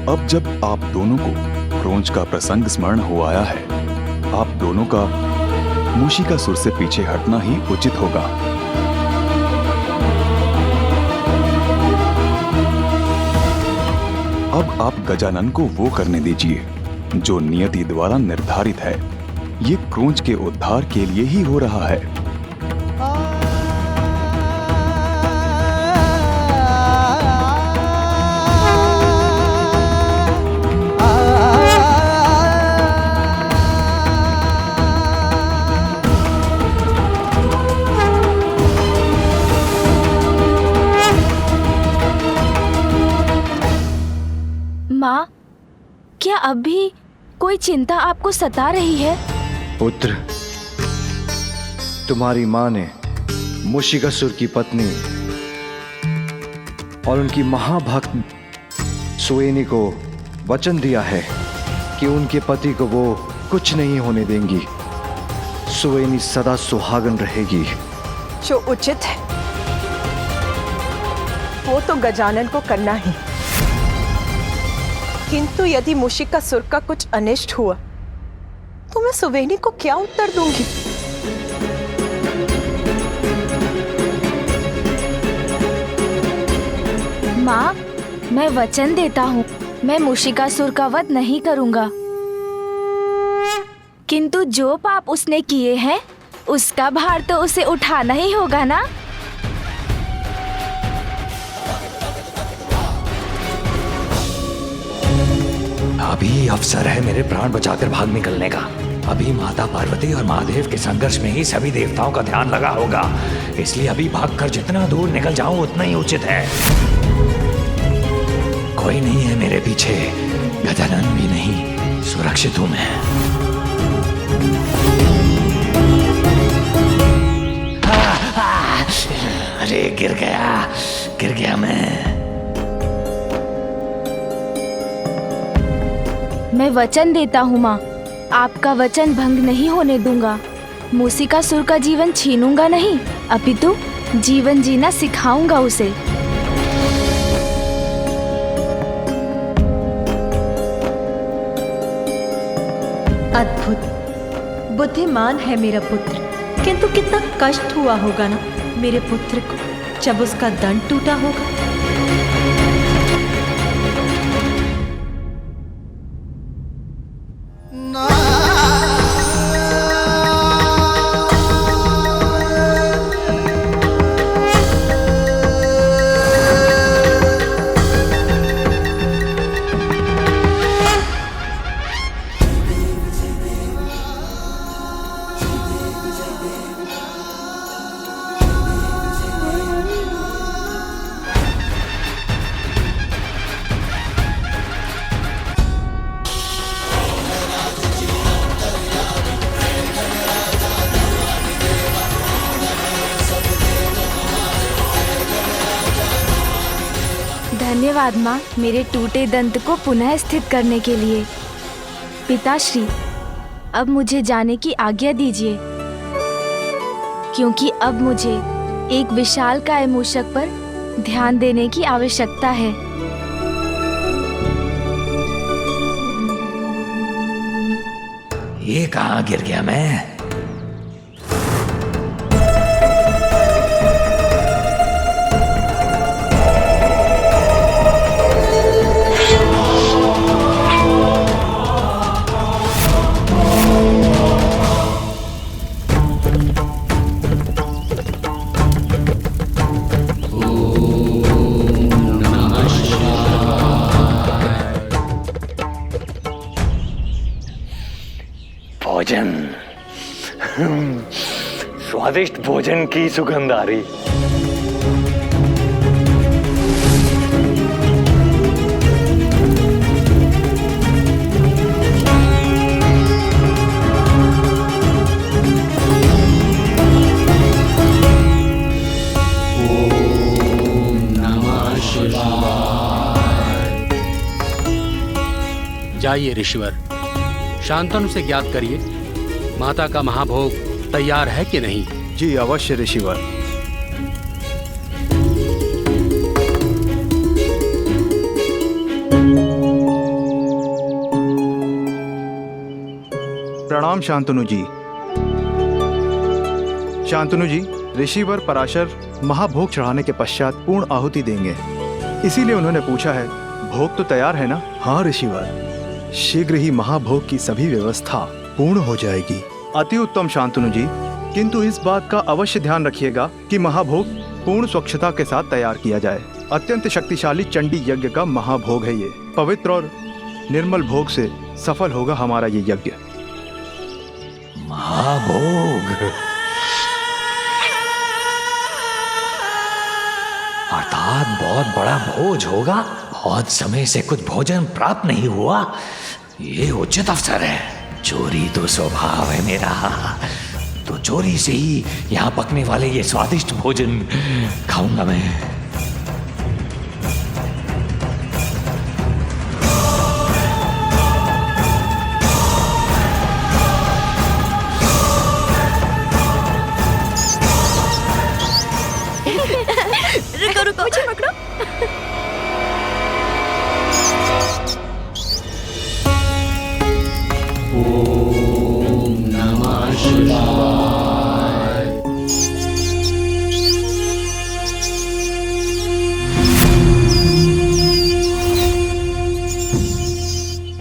अब जब आप दोनों को क्रोंच का प्रसंग स्मरण हो आया है, आप दोनों का मूषिकासुर से पीछे हटना ही उचित होगा। अब आप गजानन को वो करने दीजिए जो नियति द्वारा निर्धारित है। ये क्रोंच के उद्धार के लिए ही हो रहा है। माँ, क्या अब भी कोई चिंता आपको सता रही है? पुत्र, तुम्हारी माँ ने मूषिकासुर की पत्नी और उनकी महाभक्त सुवेनी को वचन दिया है कि उनके पति को वो कुछ नहीं होने देंगी। सुवेनी सदा सुहागन रहेगी। जो उचित है वो तो गजानन को करना ही, किंतु यदि मूषिकासुर का कुछ अनिष्ट हुआ तो मैं सुवेनी को क्या उत्तर दूंगी? माँ, मैं वचन देता हूँ, मैं मूषिकासुर का वध नहीं करूँगा। किंतु जो पाप उसने किए हैं उसका भार तो उसे उठाना ही होगा ना। अभी अवसर है मेरे प्राण बचाकर भाग निकलने का। अभी माता पार्वती और महादेव के संघर्ष में ही सभी देवताओं का ध्यान लगा होगा, इसलिए अभी भागकर जितना दूर निकल जाऊं उतना ही उचित है। कोई नहीं है मेरे पीछे, गजानन भी नहीं, सुरक्षित हूं मैं। अरे गिर गया मैं वचन देता हूँ माँ, आपका वचन भंग नहीं होने दूंगा। मूषिकासुर का जीवन छीनूंगा नहीं, अपितु जीवन जीना सिखाऊंगा उसे। अद्भुत बुद्धिमान है मेरा पुत्र, किंतु कितना कष्ट हुआ होगा ना मेरे पुत्र को जब उसका दंड टूटा होगा। धन्यवाद माँ, मेरे टूटे दंत को पुनः स्थित करने के लिए। पिताश्री, अब मुझे जाने की आज्ञा दीजिए, क्योंकि अब मुझे एक विशालकाय मूषक पर ध्यान देने की आवश्यकता है। ये कहाँ गिर गया मैं? भोजन, स्वादिष्ट भोजन की सुगंध आ रही। जाइए ऋषिवर, शांतनु से ज्ञात करिए माता का महाभोग तैयार है कि नहीं। जी अवश्य ऋषिवर। प्रणाम शांतनु जी। शांतनु जी, ऋषिवर पराशर महाभोग चढ़ाने के पश्चात पूर्ण आहुति देंगे, इसीलिए उन्होंने पूछा है भोग तो तैयार है ना? हाँ ऋषिवर, शीघ्र ही महाभोग की सभी व्यवस्था पूर्ण हो जाएगी। अति उत्तम शांतनु जी, किंतु इस बात का अवश्य ध्यान रखिएगा कि महाभोग पूर्ण स्वच्छता के साथ तैयार किया जाए। अत्यंत शक्तिशाली चंडी यज्ञ का महाभोग है ये। पवित्र और निर्मल भोग से सफल होगा हमारा ये यज्ञ। महाभोग अर्थात बहुत बड़ा भोज होगा। बहुत समय से कुछ भोजन प्राप्त नहीं हुआ, ये उचित अवसर है। चोरी तो स्वभाव है मेरा, तो चोरी से ही यहाँ पकने वाले ये स्वादिष्ट भोजन खाऊंगा मैं। रुको रुको, मुझे पकड़ो।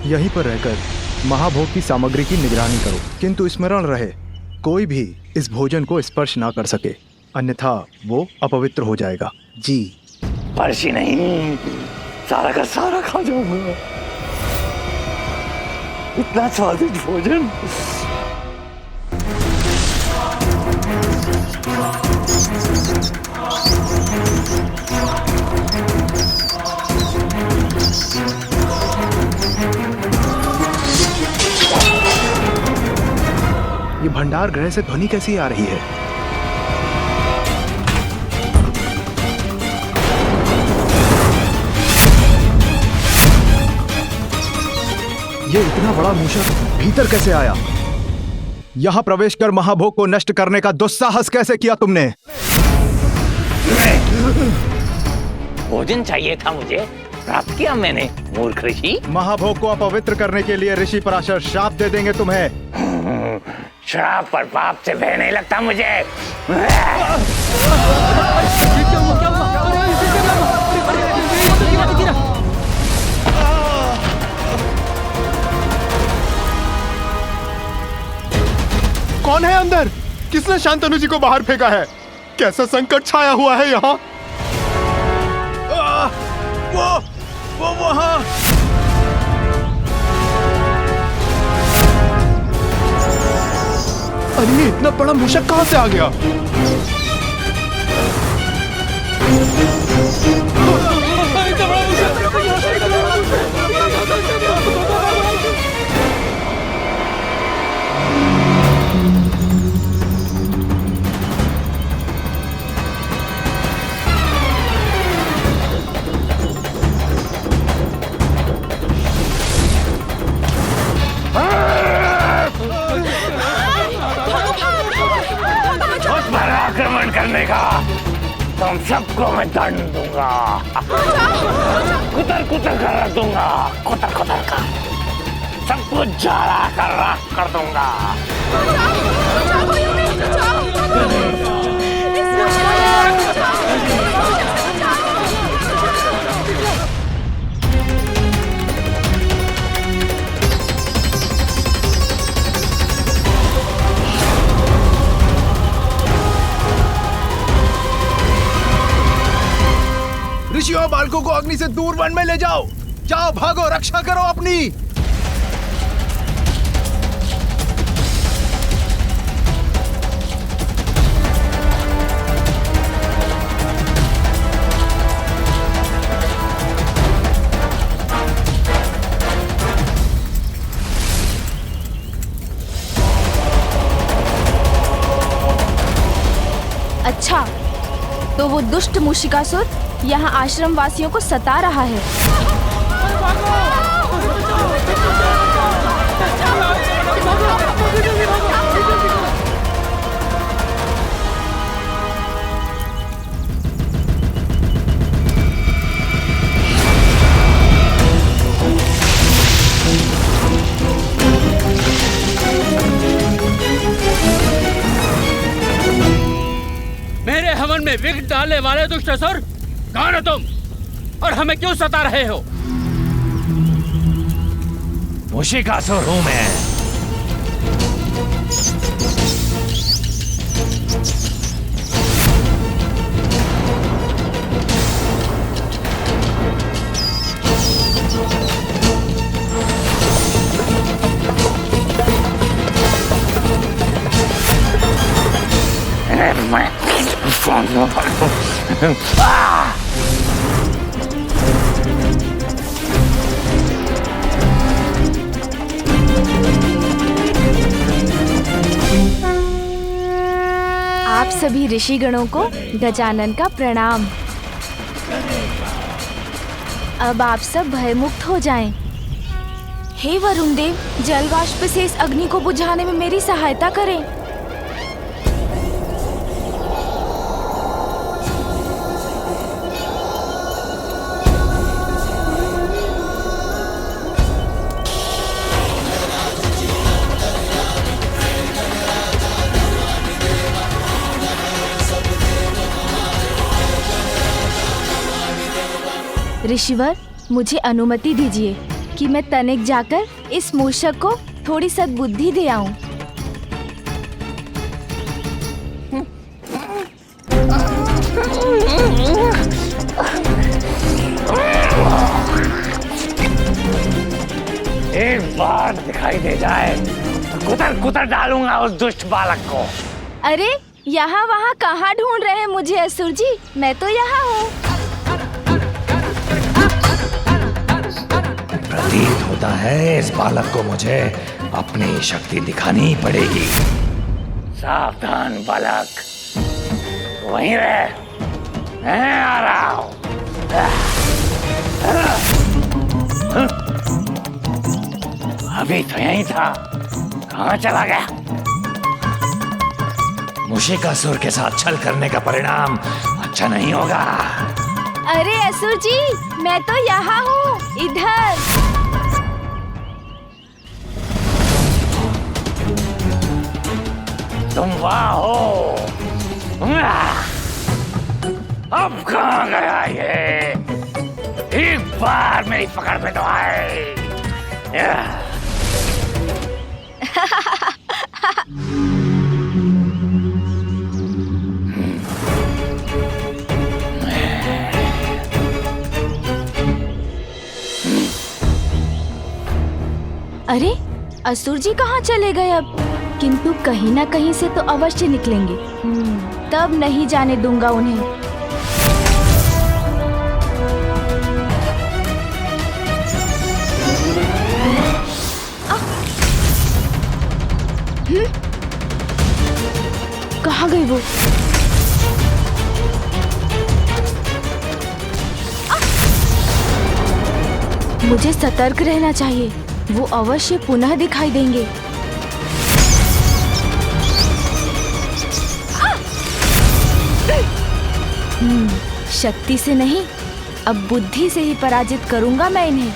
यहीं पर रहकर महाभोग की सामग्री की निगरानी करो, किंतु स्मरण रहे कोई भी इस भोजन को स्पर्श ना कर सके, अन्यथा वो अपवित्र हो जाएगा। जी। परसी नहीं, सारा का सारा खा जाऊंगा। इतना स्वादिष्ट भोजन। ये भंडार गृह से ध्वनि कैसी आ रही है? ये इतना बड़ा मूषक भीतर कैसे आया? यहां प्रवेश कर महाभोग को नष्ट करने का दुस्साहस कैसे किया तुमने? भोजन चाहिए था मुझे, प्राप्त किया मैंने। मूर्ख ऋषि। महाभोग को अपवित्र करने के लिए ऋषि पराशर श्राप दे देंगे तुम्हें। श्राप पर पाप से भय नहीं लगता मुझे। कौन है अंदर? किसने शांतनु जी को बाहर फेंका है? कैसा संकट छाया हुआ है यहाँ? वो वहाँ। अरे ये इतना बड़ा मूषक कहाँ से आ गया? आक्रमण करने का तुम सबको मैं दंड दूंगा। कुतर कुतर कर रख दूंगा, कुतर कुतर का सब कुछ जला कर राख कर दूंगा। ऋषियों, बालकों को अग्नि से दूर वन में ले जाओ। जाओ, भागो, रक्षा करो अपनी। अच्छा, तो वो दुष्ट मूषिकासुर यहाँ आश्रम वासियों को सता रहा है। में विघ्न डालने वाले दुष्ट असुर, कौन हो तुम और हमें क्यों सता रहे हो? मूषिकासुर हूं मैं। आप सभी ऋषिगणों को गजानन का प्रणाम। अब आप सब भयमुक्त हो जाएं। हे वरुण देव, जलवाष्प से इस अग्नि को बुझाने में मेरी सहायता करें। ऋषिवर, मुझे अनुमति दीजिए कि मैं तनिक जाकर इस मूषक को थोड़ी सद्बुद्धि दे आऊं। एक बार दिखाई दे जाए तो कुतर कुतर डालूंगा उस दुष्ट बालक को। अरे यहाँ वहाँ कहाँ ढूंढ रहे हैं मुझे असुर जी? मैं तो यहाँ हूँ। प्रतीत होता है इस बालक को मुझे अपनी शक्ति दिखानी पड़ेगी। सावधान बालक, वहीं रह, मैं आ रहा हूं। अभी तो यहीं था, कहाँ चला गया? मूषिकासुर के साथ छल करने का परिणाम अच्छा नहीं होगा। अरे असुर जी, मैं तो यहाँ हूँ, इधर। तुम वहाँ हो? अब कहाँ गया ये? एक बार मेरी पकड़ में तो आए। अरे असुर जी कहाँ चले गए अब? किंतु कहीं ना कहीं से तो अवश्य निकलेंगे। तब नहीं जाने दूंगा उन्हें। कहाँ गए वो? मुझे सतर्क रहना चाहिए, वो अवश्य पुनः दिखाई देंगे। शक्ति से नहीं, अब बुद्धि से ही पराजित करूंगा मैं इन्हें।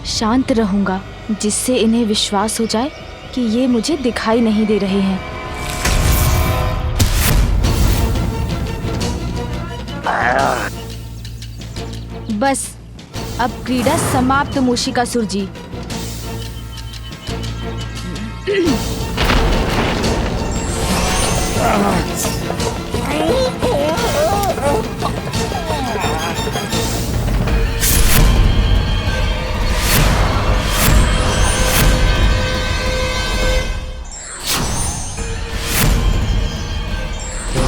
शांत रहूंगा, जिससे इन्हें विश्वास हो जाए कि ये मुझे दिखाई नहीं दे रहे हैं। बस, अब क्रीड़ा समाप्त मूषिकासुर जी।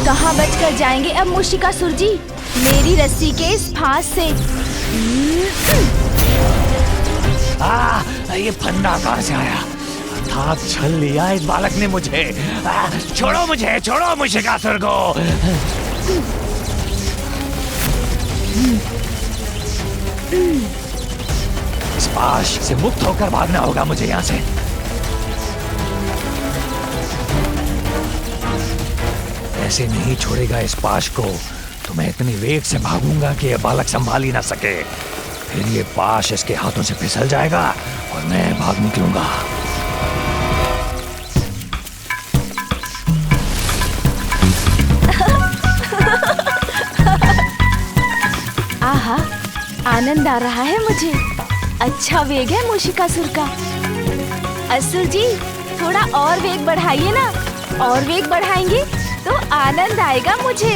कहाँ बचकर जाएंगे अब मूषिकासुर जी मेरी रस्सी के इस फांस से? ये फंदा कहाँ से आया? अर्थात छल लिया इस बालक ने मुझे। छोड़ो मुझे, छोड़ो मूषिकासुर को। इस पाश से मुक्त होकर भागना होगा मुझे यहाँ से। ऐसे नहीं छोड़ेगा इस पाश को, तो मैं इतनी वेग से भागूंगा कि यह बालक संभाल ही ना सके। फिर ये पाश इसके हाथों से फिसल जाएगा और मैं भाग निकलूंगा। आनंद आ रहा है मुझे। अच्छा वेग है मूषिकासुर का। असुर जी, थोड़ा और वेग बढ़ाइए ना। और वेग बढ़ाएंगे तो आनंद आएगा मुझे।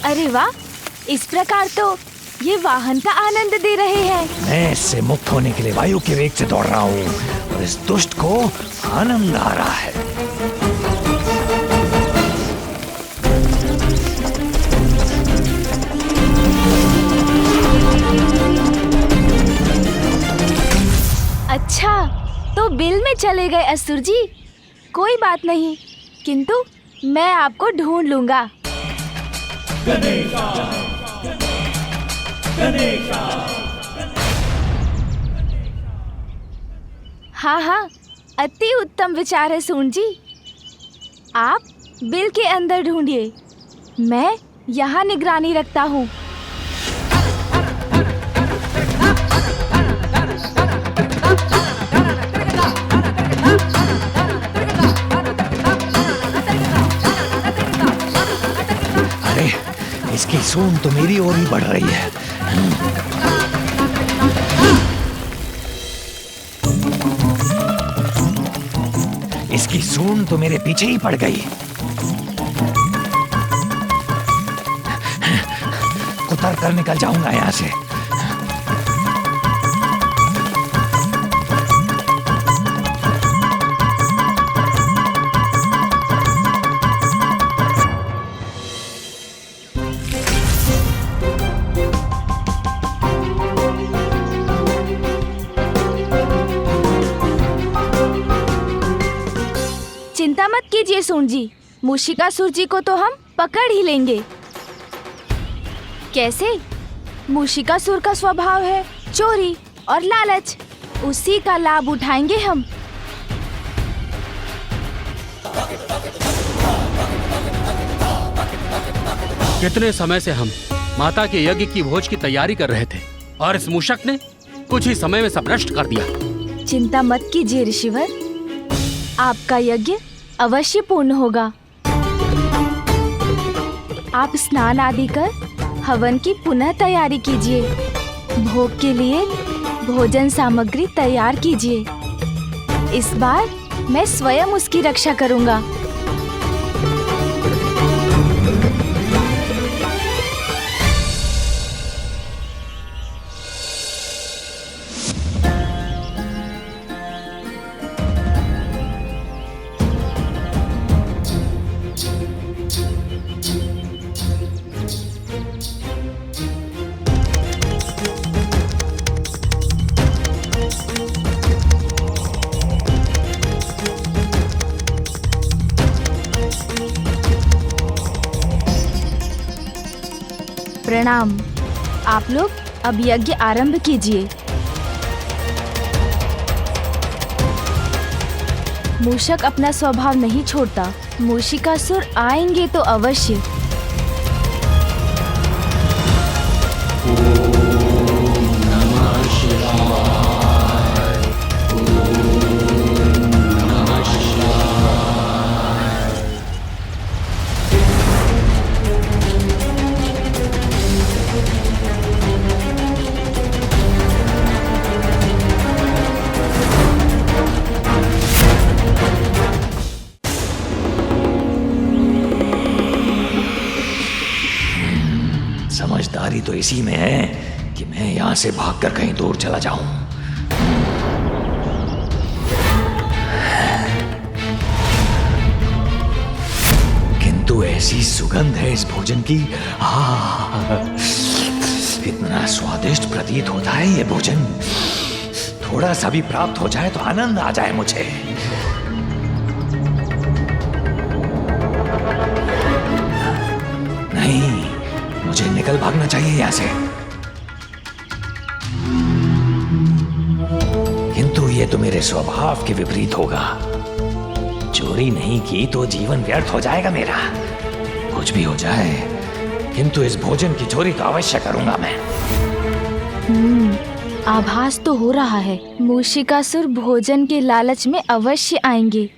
अरे वाह, इस प्रकार तो ये वाहन का आनंद दे रहे हैं। मैं इससे मुक्त होने के लिए वायु के वेग से दौड़ रहा हूँ और इस दुष्ट को आनंद आ रहा है। अच्छा, तो बिल में चले गए असुर जी। कोई बात नहीं, किंतु मैं आपको ढूंढ लूंगा। हाँ हाँ, अति उत्तम विचार है सून जी। आप बिल के अंदर ढूंढिए, मैं यहाँ निगरानी रखता हूँ। अरे, इसकी सूंड तो मेरी ओर ही बढ़ रही है। इसकी सूंड तो मेरे पीछे ही पड़ गई। उतर कर निकल जाऊंगा यहाँ से। चिंता मत कीजिए सून जी, मूषिकासुर जी को तो हम पकड़ ही लेंगे। कैसे? मूषिकासुर का स्वभाव है चोरी और लालच, उसी का लाभ उठाएंगे हम। कितने समय से हम माता के यज्ञ की भोज की तैयारी कर रहे थे और इस मूषक ने कुछ ही समय में सब नष्ट कर दिया। चिंता मत कीजिए ऋषिवर, आपका यज्ञ अवश्य पूर्ण होगा। आप स्नान आदि कर हवन की पुनः तैयारी कीजिए। भोग के लिए भोजन सामग्री तैयार कीजिए। इस बार मैं स्वयं उसकी रक्षा करूंगा। प्रणाम। आप लोग अब यज्ञ आरंभ कीजिए। मूषक अपना स्वभाव नहीं छोड़ता। मूषिकासुर आएंगे तो अवश्य। समझदारी तो इसी में है कि मैं यहाँ से भागकर कहीं दूर चला जाऊं। किंतु ऐसी सुगंध है इस भोजन की, इतना स्वादिष्ट प्रतीत होता है ये भोजन। थोड़ा सा भी प्राप्त हो जाए तो आनंद आ जाए मुझे। नहीं, मुझे निकल भागना चाहिए यहाँ से। किंतु ये तो मेरे स्वभाव के विपरीत होगा। चोरी नहीं की तो जीवन व्यर्थ हो जाएगा मेरा। कुछ भी हो जाए, किंतु इस भोजन की चोरी तो अवश्य करूंगा मैं। आभास तो हो रहा है मूषिकासुर भोजन के लालच में अवश्य आएंगे।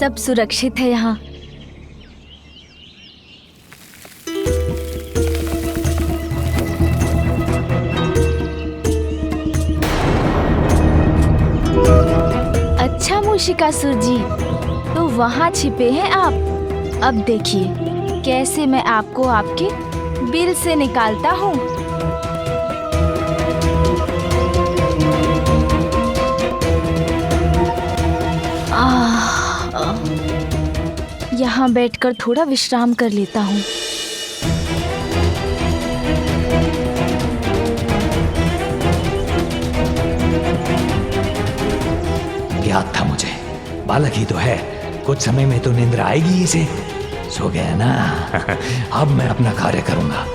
सब सुरक्षित है यहाँ। अच्छा मूषिकासुर जी, तो वहाँ छिपे हैं आप। अब देखिए कैसे मैं आपको आपके बिल से निकालता हूँ। यहाँ बैठकर थोड़ा विश्राम कर लेता हूँ। याद था मुझे, बालक ही तो है, कुछ समय में तो निंद्र आएगी इसे। सो गया ना। अब मैं अपना कार्य करूंगा।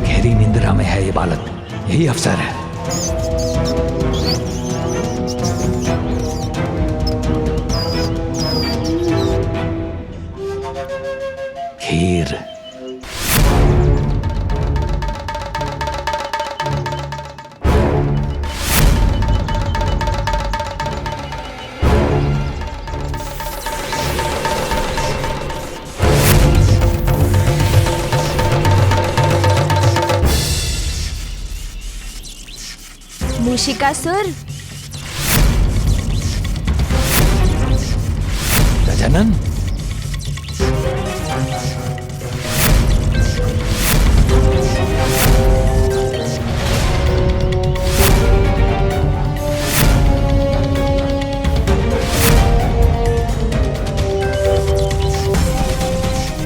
गहरी निंद्रा में है ये बालक, यही अवसर है। खीर। मूषिकासुर, गजानन,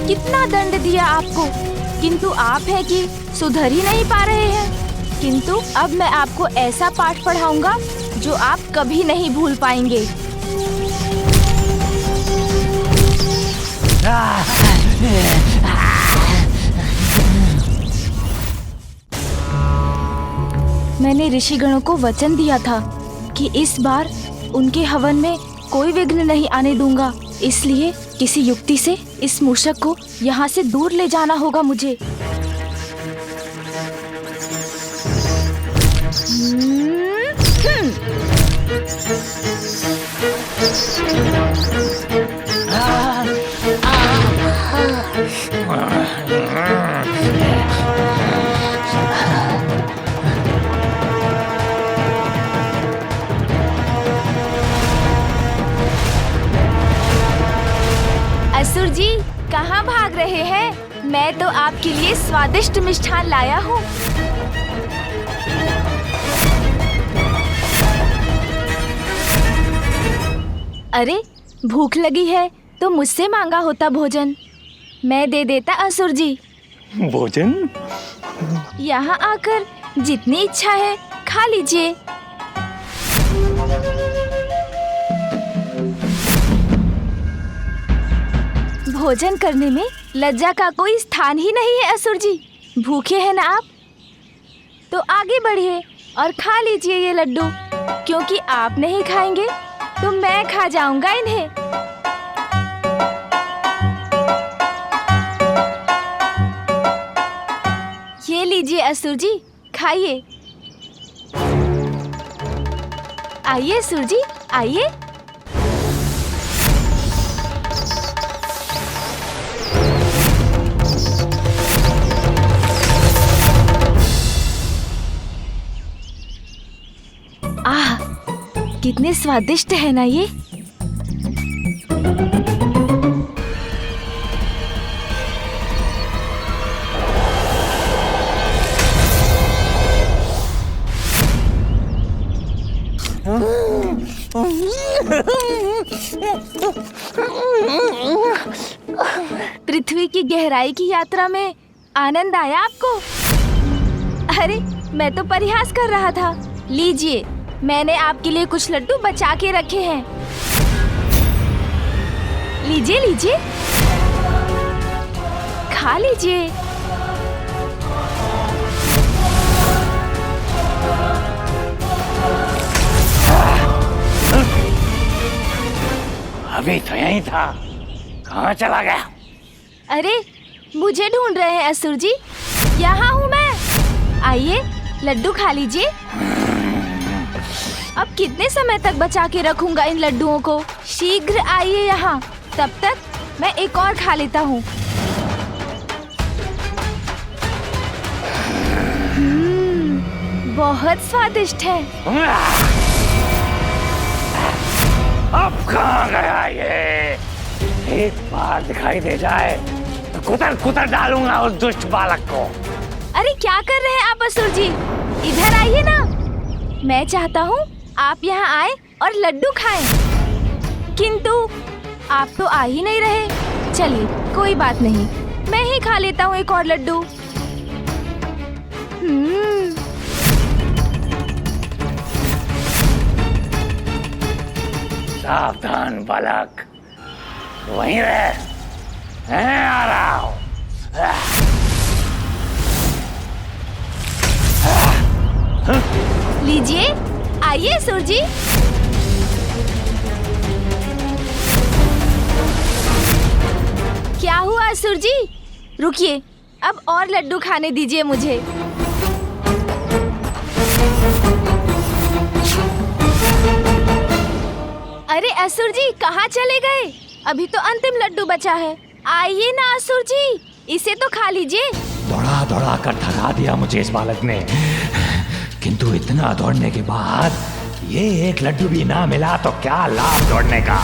कितना दंड दिया आपको, किंतु आप है कि सुधर ही नहीं पा रहे हैं। किंतु अब मैं आपको ऐसा पाठ पढ़ाऊंगा जो आप कभी नहीं भूल पाएंगे। मैंने ऋषिगणों को वचन दिया था कि इस बार उनके हवन में कोई विघ्न नहीं आने दूंगा, इसलिए किसी युक्ति से इस मूषक को यहाँ से दूर ले जाना होगा मुझे। असुर जी, कहाँ भाग रहे हैं? मैं तो आपके लिए स्वादिष्ट मिष्ठान लाया हूँ। अरे, भूख लगी है तो मुझसे मांगा होता भोजन, मैं दे देता असुर जी। भोजन? यहाँ आकर जितनी इच्छा है खा लीजिए। भोजन करने में लज्जा का कोई स्थान ही नहीं है असुर जी। भूखे हैं ना आप? तो आगे बढ़िए और खा लीजिए ये लड्डू, क्योंकि आप नहीं खाएंगे तो मैं खा जाऊंगा इन्हें। ये लीजिए असुर जी, खाइए। आइए असुर जी, आइए। आह, कितने स्वादिष्ट है ना ये। पृथ्वी की गहराई की यात्रा में आनंद आया आपको? अरे मैं तो परिहास कर रहा था। लीजिए, मैंने आपके लिए कुछ लड्डू बचा के रखे हैं। लीजिए लीजिए, खा लीजिए। अभी तो यहीं था, कहाँ चला गया? अरे मुझे ढूंढ रहे हैं असुर जी? यहाँ हूँ मैं। आइए, लड्डू खा लीजिए। अब कितने समय तक बचा के रखूंगा इन लड्डुओं को? शीघ्र आइए यहाँ, तब तक मैं एक और खा लेता हूँ। बहुत स्वादिष्ट है। अब कहाँ गया ये? एक बार दिखाई दे जाए तो कुतर कुतर डालूंगा उस दुष्ट बालक को। अरे क्या कर रहे हैं आप असुर जी? इधर आइए ना। मैं चाहता हूँ आप यहाँ आए और लड्डू खाएं, किंतु आप तो आ ही नहीं रहे। चलिए कोई बात नहीं, मैं ही खा लेता हूँ एक और लड्डू। सावधान बालक, वहीं रह, मैं आ रहा हूँ। लीजिए, आइए असुर जी। क्या हुआ असुर जी? रुकिए, अब और लड्डू खाने दीजिए मुझे। अरे असुर जी, कहाँ चले गए? अभी तो अंतिम लड्डू बचा है। आइए ना असुर जी, इसे तो खा लीजिए। दौड़ा दौड़ा कर थका दिया मुझे इस बालक ने, किंतु इतना दौड़ने के बाद ये एक लड्डू भी ना मिला तो क्या लाभ दौड़ने का।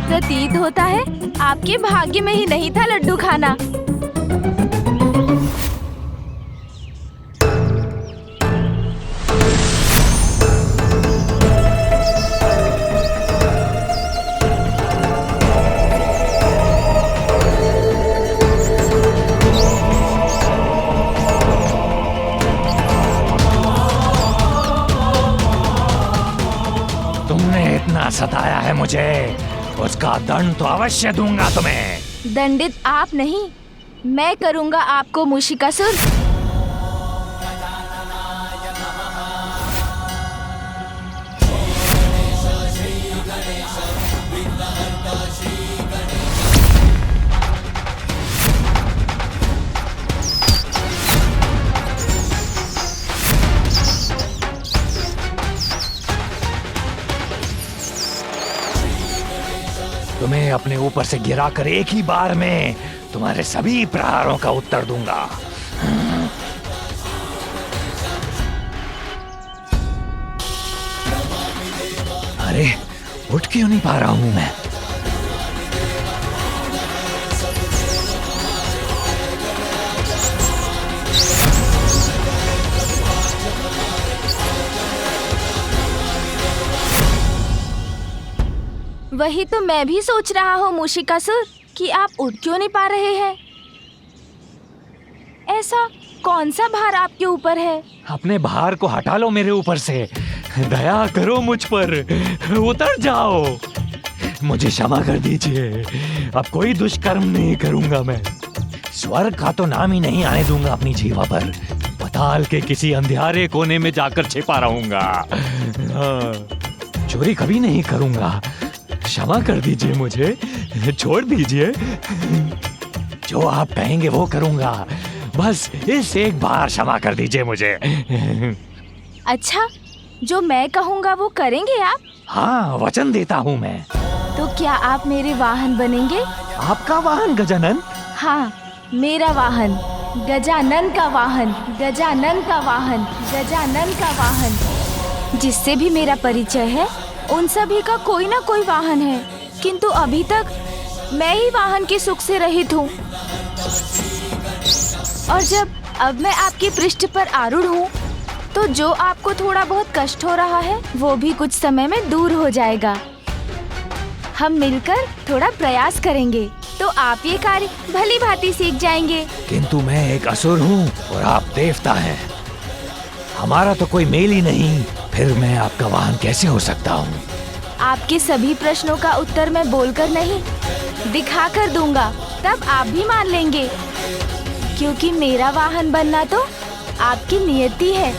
प्रतीत होता है आपके भाग्य में ही नहीं था लड्डू खाना। तुमने इतना सताया है मुझे, उसका दंड तो अवश्य दूंगा तुम्हें। दंडित आप नहीं, मैं करूंगा आपको मूषिकासुर। तुम्हें अपने ऊपर से गिराकर एक ही बार में तुम्हारे सभी प्रहारों का उत्तर दूंगा। अरे उठ क्यों नहीं पा रहा हूं मैं? वही तो मैं भी सोच रहा हूँ मूषिकासुर कि आप उठ क्यों नहीं पा रहे हैं। ऐसा कौन सा भार आपके ऊपर है? अपने भार को हटा लो मेरे ऊपर से, दया करो मुझ पर, उतर जाओ, मुझे क्षमा कर दीजिए। अब कोई दुष्कर्म नहीं करूंगा मैं। स्वर्ग का तो नाम ही नहीं आने दूंगा अपनी जीवा पर। पाताल के किसी अंधियारे कोने में जाकर छिपा रहूंगा। चोरी कभी नहीं करूंगा। क्षमा कर दीजिए मुझे, छोड़ दीजिए। जो आप कहेंगे वो करूंगा, बस इस एक बार क्षमा कर दीजिए मुझे। अच्छा, जो मैं कहूँगा वो करेंगे आप? हाँ, वचन देता हूँ मैं। तो क्या आप मेरे वाहन बनेंगे? आपका वाहन गजानन? हाँ, मेरा वाहन, गजानन का वाहन, गजानन का वाहन, गजानन का वाहन। जिससे भी मेरा परिचय है, उन सभी का कोई ना कोई वाहन है। किंतु अभी तक मैं ही वाहन के सुख से रहित हूँ। और जब अब मैं आपके पृष्ठ पर आरूढ़ हूँ तो जो आपको थोड़ा बहुत कष्ट हो रहा है वो भी कुछ समय में दूर हो जाएगा। हम मिलकर थोड़ा प्रयास करेंगे तो आप ये कार्य भली भांति सीख जाएंगे। किंतु मैं एक असुर हूँ और आप देवता हैं। हमारा तो कोई मेल ही नहीं, फिर मैं आपका वाहन कैसे हो सकता हूँ? आपके सभी प्रश्नों का उत्तर मैं बोलकर नहीं, दिखा कर दूंगा, तब आप भी मान लेंगे। क्योंकि मेरा वाहन बनना तो आपकी नियति है।